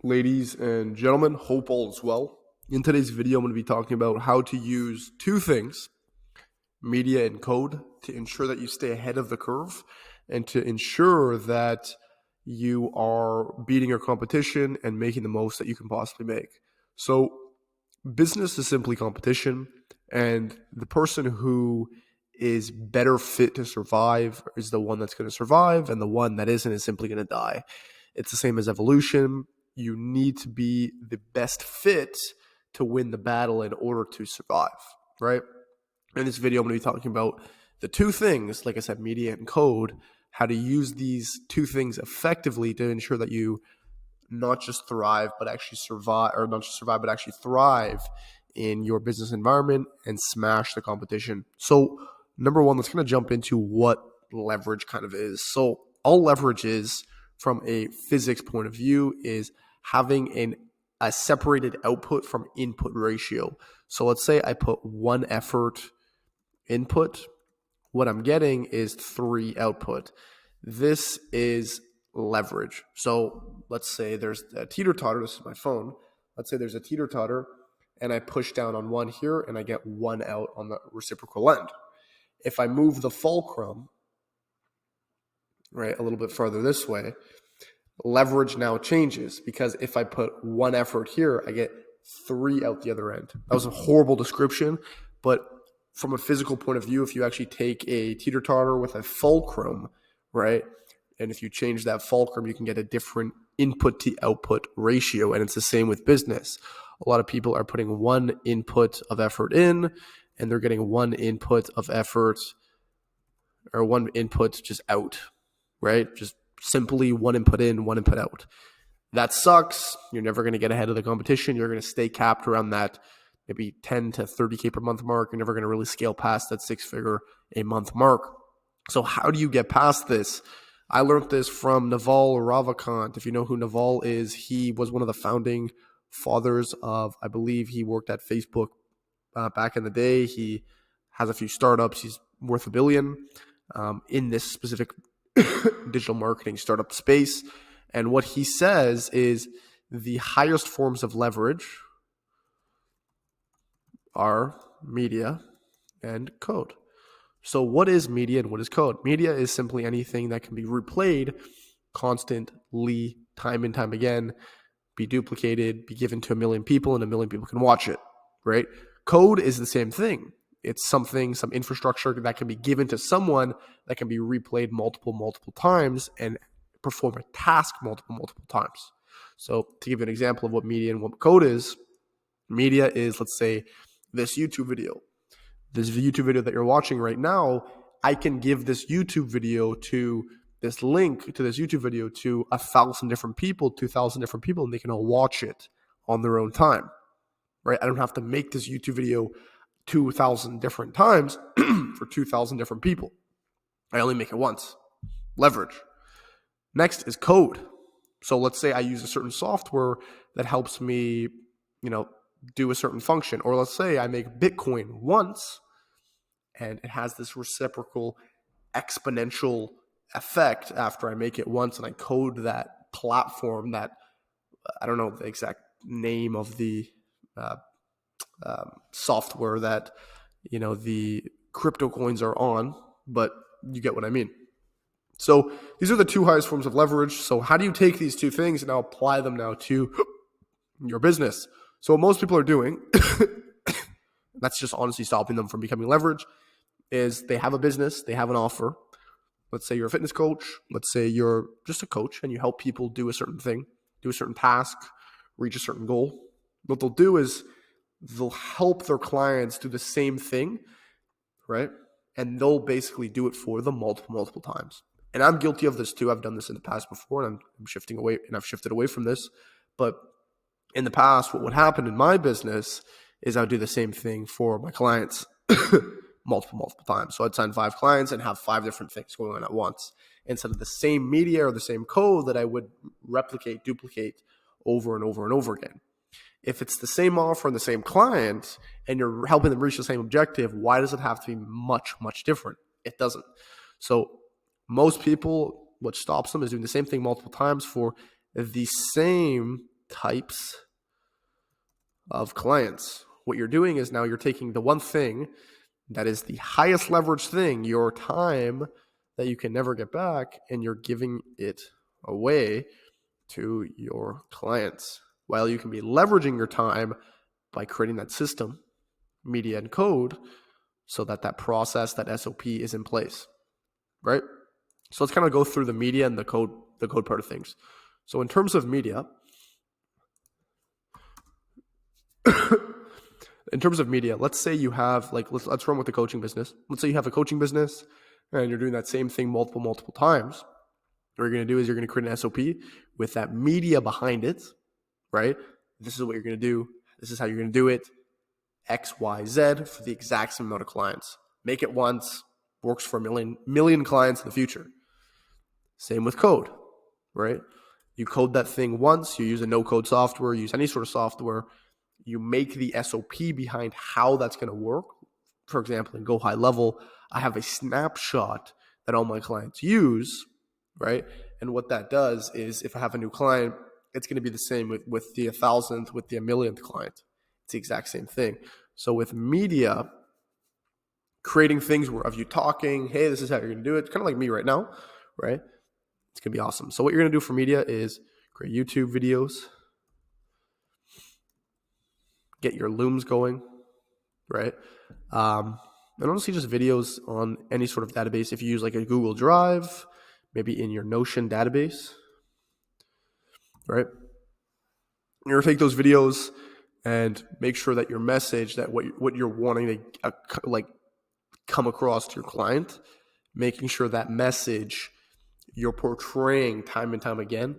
ladies and gentlemen. Hope all is well. In today's video, I'm going to be talking about how to use two things, media and code, to ensure that you stay ahead of the curve and to ensure that you are beating your competition and making the most that you can possibly make. So business is simply competition, and the person who is better fit to survive is the one that's going to survive, and the one that isn't is simply going to die. It's the same as evolution. You need to be the best fit to win the battle in order to survive, right? In this video, I'm going to be talking about the two things, like I said, media and code, how to use these two things effectively to ensure that you not just thrive, but actually survive, or not just survive, but actually thrive in your business environment and smash the competition. So number one, let's kind of jump into what leverage kind of is. So all leverage is, from a physics point of view, is having a separated output from input ratio. So let's say I put one effort input, what I'm getting is 3 output. This is leverage. So let's say there's a teeter-totter. This is my phone. Let's say there's a teeter-totter and I push down on one here and I get 1 out on the reciprocal end. If I move the fulcrum, right, a little bit further this way, leverage now changes, because if I put 1 effort here, I get 3 out the other end. That was a horrible description, but from a physical point of view, if you actually take a teeter-totter with a fulcrum, right, and if you change that fulcrum, you can get a different input to output ratio, and it's the same with business. A lot of people are putting 1 input of effort in, and they're getting 1 input of effort, or 1 input just out, right? Just simply 1 input in, 1 input out. That sucks. You're never going to get ahead of the competition. You're going to stay capped around that maybe 10 to 30K per month mark. You're never going to really scale past that 6-figure a month mark. So how do you get past this? I learned this from Naval Ravikant. If you know who Naval is, he was one of the founding fathers of, I believe he worked at Facebook back in the day. He has a few startups. He's worth $1 billion in this specific digital marketing startup space. And what he says is the highest forms of leverage are media and code. So what is media and what is code? Media is simply anything that can be replayed constantly, time and time again, be duplicated, be given to 1 million people, and 1 million people can watch it, right? Code is the same thing. It's something, some infrastructure that can be given to someone that can be replayed multiple times and perform a task multiple times. So to give you an example of what media and what code is, media is, let's say, this YouTube video. This YouTube video that you're watching right now, I can give this YouTube video to this link to this YouTube video to 1,000 different people, 2,000 different people, and they can all watch it on their own time, right? I don't have to make this YouTube video 2,000 different times for 2,000 different people. I only make it once. Leverage. Next is code. So let's say I use a certain software that helps me, do a certain function. Or let's say I make Bitcoin once and it has this reciprocal exponential effect after I make it once, and I code that platform that, I don't know the exact name of the software that, the crypto coins are on, but you get what I mean. So these are the two highest forms of leverage. So how do you take these two things and now apply them now to your business? So what most people are doing, that's just honestly stopping them from becoming leverage, is they have a business, they have an offer. Let's say you're a fitness coach. Let's say you're just a coach and you help people do a certain thing, do a certain task, reach a certain goal. What they'll do is they'll help their clients do the same thing, right? And they'll basically do it for them multiple times. And I'm guilty of this too. I've done this in the past before, and I'm shifting away, and I've shifted away from this. But in the past, what would happen in my business is I would do the same thing for my clients multiple times. So I'd sign 5 clients and have 5 different things going on at once, instead of the same media or the same code that I would duplicate over and over again. If it's the same offer and the same client and you're helping them reach the same objective, why does it have to be much different? It doesn't. So most people, what stops them is doing the same thing multiple times for the same types of clients. What you're doing is now you're taking the one thing that is the highest leverage thing, your time that you can never get back, and you're giving it away to your clients. While you can be leveraging your time by creating that system, media and code, so that that process, that SOP is in place, right? So let's kind of go through the media and the code part of things. So in terms of media, let's say you have, like, let's run with the coaching business. Let's say you have a coaching business and you're doing that same thing multiple times. What you're going to do is you're going to create an SOP with that media behind it, right? This is what you're going to do. This is how you're going to do it. X, Y, Z for the exact same amount of clients. Make it once, works for a million clients in the future. Same with code, right? You code that thing once, you use a no-code software, use any sort of software, you make the SOP behind how that's going to work. For example, in Go High Level, I have a snapshot that all my clients use, right? And what that does is if I have a new client, it's going to be the same with the 1,000th, with the 1,000,000th client. It's the exact same thing. So with media, creating things where of you talking, hey, this is how you're going to do it, kind of like me right now, right? It's going to be awesome. So what you're going to do for media is create YouTube videos, get your looms going, right? And honestly, just videos on any sort of database. If you use like a Google Drive, maybe in your Notion database, right? You're going to take those videos and make sure that your message, that what you're wanting to like come across to your client, making sure that message you're portraying time and time again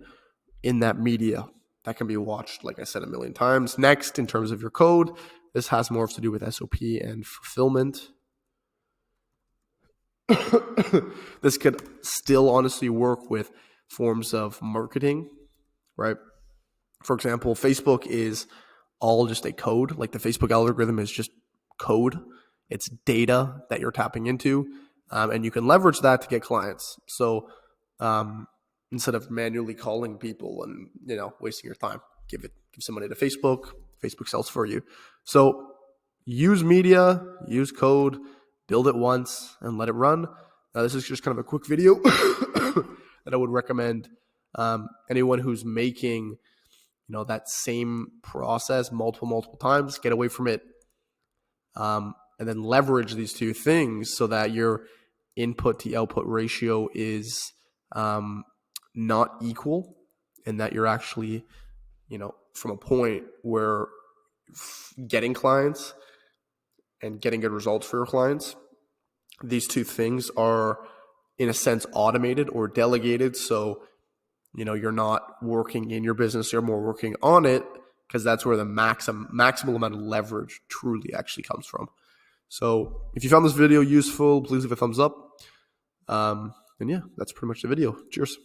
in that media that can be watched, like I said, 1,000,000 times. Next, in terms of your code, this has more to do with SOP and fulfillment. This could still honestly work with forms of marketing, right? For example, Facebook is all just a code. Like the Facebook algorithm is just code. It's data that you're tapping into, and you can leverage that to get clients. So instead of manually calling people and wasting your time, give some money to Facebook. Facebook sells for you. So use media, use code, build it once, and let it run. Now, this is just kind of a quick video that I would recommend anyone who's making that same process multiple times, get away from it, and then leverage these two things so that your input to output ratio is not equal, and that you're actually, from a point where getting clients and getting good results for your clients, these two things are in a sense automated or delegated. So, you're not working in your business, you're more working on it, because that's where the maximal amount of leverage truly actually comes from. So if you found this video useful, please leave a thumbs up. And yeah, that's pretty much the video. Cheers.